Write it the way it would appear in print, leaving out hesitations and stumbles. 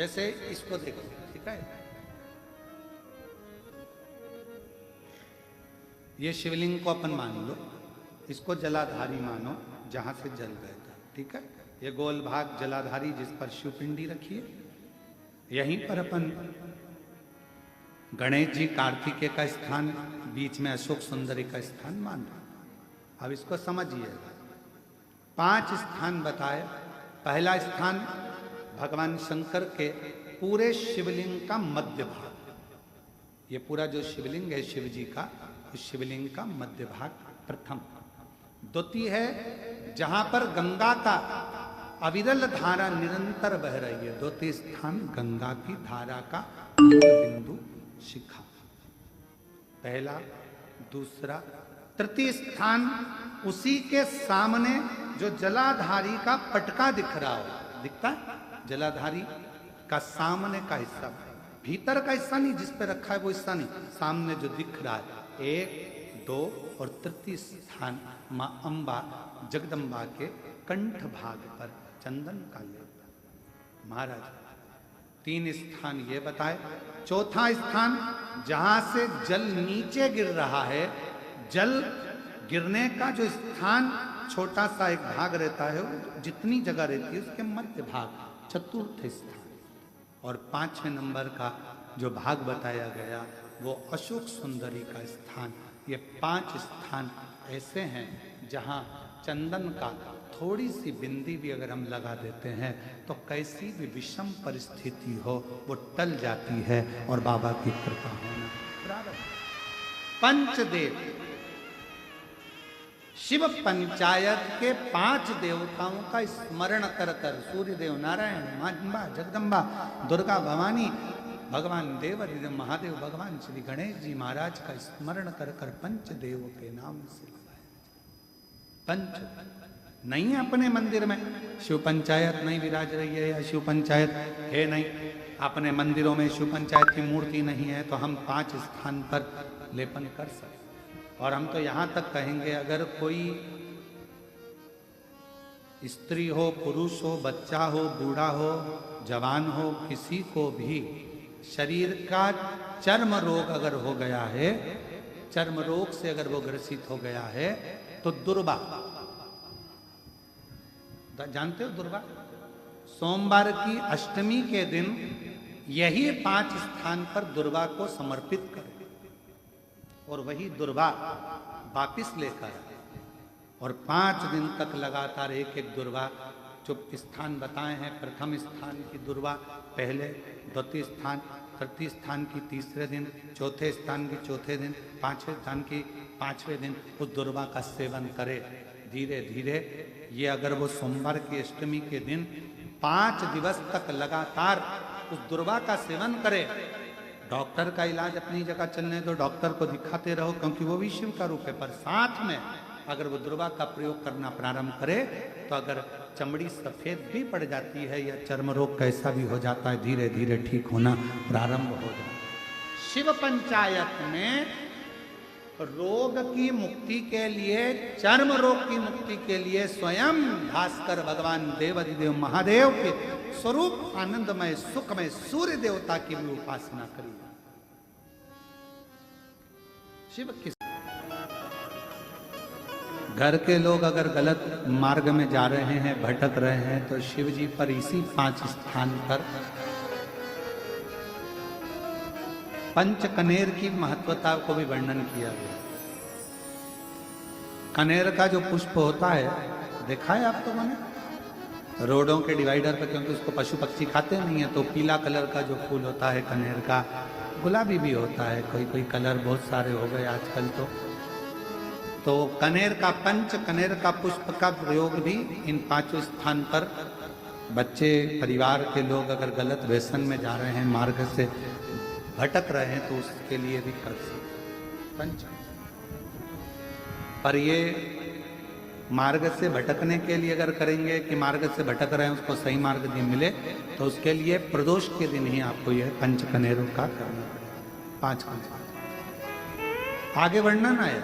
जैसे इसको देखो, ठीक है, ये शिवलिंग को अपन मान लो, इसको जलाधारी मानो जहां से जल बहता, ठीक है। ये गोल भाग जलाधारी जिस पर शिवपिंडी रखी है, यहीं पर अपन गणेश जी कार्तिकेय का स्थान, बीच में अशोक सुंदरी का स्थान मान रहे। अब इसको समझिएगा, 5 स्थान बताए। पहला स्थान भगवान शंकर के पूरे शिवलिंग का मध्य भाग, ये पूरा जो शिवलिंग है शिव जी का, उस शिवलिंग का मध्य भाग प्रथम। द्वितीय है जहां पर गंगा का अविरल धारा निरंतर बह रही है, द्वितीय स्थान गंगा की धारा का मूल बिंदु शिखा, पहला दूसरा। तृतीय स्थान उसी के सामने जो जलाधारी का पटका दिख रहा हो, दिखता है जलाधारी का सामने का हिस्सा, भीतर का हिस्सा नहीं, जिस पे रखा है वो हिस्सा नहीं, सामने जो दिख रहा है। 1, 2 और तृतीय स्थान मां अंबा जगदम्बा के कंठ भाग पर चंदन का लेप। महाराज 3 स्थान ये बताए। चौथा स्थान जहां से जल नीचे गिर रहा है, जल गिरने का जो स्थान छोटा सा एक भाग रहता है, जितनी जगह रहती है उसके मध्य भाग, चतुर्थ स्थान। और 5वें नंबर का जो भाग बताया गया वो अशोक सुंदरी का स्थान। ये 5 स्थान ऐसे हैं जहां चंदन का थोड़ी सी बिंदी भी अगर हम लगा देते हैं तो कैसी भी विषम परिस्थिति हो वो टल जाती है और बाबा की कृपा होना प्रारंभ। पंचदेव, शिव पंचायत के 5 देवताओं का स्मरण कर कर, सूर्य देव, नारायण, मां अंबा, जगदम्बा, दुर्गा भवानी, भगवान देवाधिदेव महादेव, भगवान श्री गणेश जी महाराज का स्मरण कर कर पंचदेव के नाम से पंच नहीं है अपने मंदिर में, शिव पंचायत नहीं विराज रही है या शिव पंचायत है नहीं, अपने मंदिरों में शिव पंचायत की मूर्ति नहीं है, तो हम 5 स्थान पर लेपन कर सकते। और हम तो यहां तक कहेंगे, अगर कोई स्त्री हो, पुरुष हो, बच्चा हो, बूढ़ा हो, जवान हो, किसी को भी शरीर का चर्म रोग अगर हो गया है, चर्म रोग से अगर वो ग्रसित हो गया है, तो दुर्वा, जानते हो दुर्वा, सोमवार की अष्टमी के दिन यही 5 स्थान पर दुर्वा को समर्पित करें और वही दुर्वा वापिस लेकर, और 5 दिन तक लगातार एक एक दुर्वा, जो स्थान बताए हैं, प्रथम स्थान की दुर्वा पहले, द्वितीय स्थान, तृतीय स्थान की तीसरे दिन, चौथे स्थान की चौथे दिन, 5वें स्थान की 5वें दिन उस दुर्वा का सेवन करे। धीरे धीरे ये अगर वो सोमवार की अष्टमी के दिन 5 दिवस तक लगातार उस दुर्वा का सेवन करे, डॉक्टर का इलाज अपनी जगह चलने दो, डॉक्टर को दिखाते रहो क्योंकि वो भी शिव का रूप है, पर साथ में अगर वो दुर्वा का प्रयोग करना प्रारंभ करे तो अगर चमड़ी सफेद भी पड़ जाती है या चर्म रोग कैसा भी हो जाता है, धीरे धीरे ठीक होना प्रारंभ हो जाता है। शिव पंचायत में रोग की मुक्ति के लिए, चर्म रोग की मुक्ति के लिए स्वयं भास्कर भगवान देवाधिदेव महादेव के स्वरूप आनंदमय सुखमय सूर्य देवता की भी उपासना करिए। शिव किस घर के लोग अगर गलत मार्ग में जा रहे हैं, भटक रहे हैं, तो शिव जी पर इसी 5 स्थान पर पंच कनेर की महत्वता को भी वर्णन किया गया। कनेर का जो पुष्प होता है, देखा है आप लोगों ने रोडों के डिवाइडर पर, क्योंकि उसको पशु पक्षी खाते नहीं है, तो पीला कलर का जो फूल होता है कनेर का, गुलाबी भी होता है, कोई कोई कलर बहुत सारे हो गए आजकल। तो कनेर का, पंच कनेर का पुष्प का प्रयोग भी इन 5 स्थान पर बच्चे, परिवार के लोग अगर गलत व्यसन में जा रहे हैं, मार्ग से भटक रहे हैं, तो उसके लिए भी कर सकते पंच। पर ये मार्ग से भटकने के लिए अगर करेंगे कि मार्ग से भटक रहे हैं उसको सही मार्ग नहीं मिले, तो उसके लिए प्रदोष के दिन ही आपको यह पंच कनेरों का करना पड़ेगा। 5 आगे वर्णन आया।